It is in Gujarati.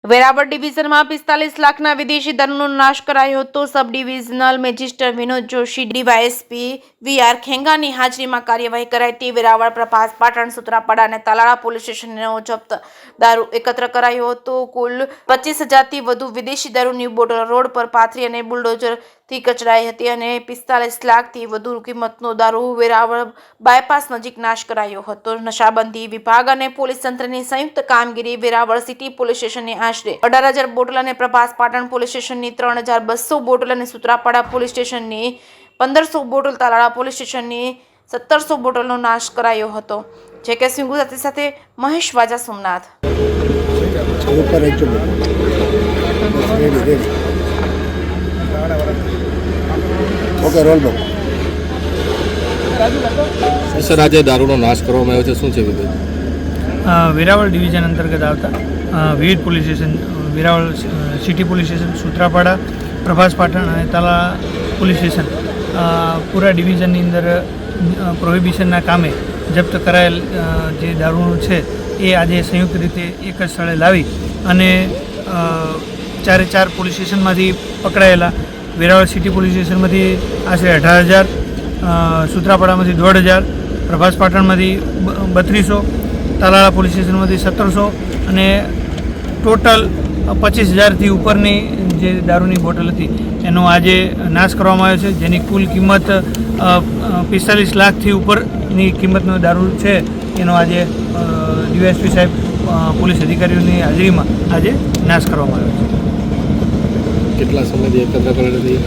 વેરાવળ ડિવિઝનમાં 45 લાખના વિદેશી દારૂનો નાશ કરાયો હતો। Sub divisional magistrate Vinod Joshi, DYSP VR ખેંગાની હાજરીમાં કાર્યવાહી કરાઈ હતી। વેરાવળ, પ્રભાસ, પાટણ, સુત્રાપાડા અને તાલાળા પોલીસ સ્ટેશનનો જપ્ત દારૂ એકત્ર કરાયો હતો। કુલ 25,000થી વધુ વિદેશી દારૂની બોટલ રોડ પર પાથરી અને બુલડોઝરથી કચડાઈ હતી અને 45 લાખથી વધુ કિંમતનો દારૂ વેરાવળ બાયપાસ નજીક નાશ કરાયો હતો। નશાબંધી વિભાગ અને પોલીસ તંત્રની સંયુક્ત કામગીરી વેરાવળ સિટી પોલીસ સ્ટેશનની આશરે 18,000 બોટલ અને પ્રભાસ પાટણ પોલીસ સ્ટેશનની 3,200 બોટલ અને સુત્રાપાડા પોલીસ સ્ટેશનની 1,500 બોટલ, તાલાળા પોલીસ સ્ટેશનની 1,700 બોટલનો નાશ કરાયો હતો। જે કે ગુજરાતી સાથે મહેશ વાજા, સોમનાથ। સર, આજે દારૂનો નાશ કરવામાં આવ્યો છે, શું છે વિગત? વેરાવળ ડિવિઝન અંતર્ગત આવતા વિવિધ police station, Veraval city police station, Sutrapada, Prabhas Patan અને તાલાળા પોલીસ સ્ટેશન પૂરા ડિવિઝનની અંદર પ્રોહિબિશનના કામે જપ્ત કરાયેલ જે દારૂ છે એ આજે સંયુક્ત રીતે એક જ સ્થળે લાવી અને 4 પોલીસ સ્ટેશનમાંથી પકડાયેલા વેરાવળ સિટી પોલીસ સ્ટેશનમાંથી આશરે 18,000, સુત્રાપાડામાંથી 1,500, પ્રભાસ પાટણમાંથી 3,200, તાલાળા પોલીસ સ્ટેશનમાંથી 1,700 અને ટોટલ 25,000થી ઉપરની જે દારૂની બોટલ હતી એનો આજે નાશ કરવામાં આવ્યો છે, જેની કુલ કિંમત 45 લાખથી ઉપરની કિંમતનો દારૂ છે એનો આજે ડીવાયએસપી સાહેબ પોલીસ અધિકારીઓની હાજરીમાં આજે નાશ કરવામાં આવ્યો છે। કેટલા સમયથી એકત્ર કરેલી?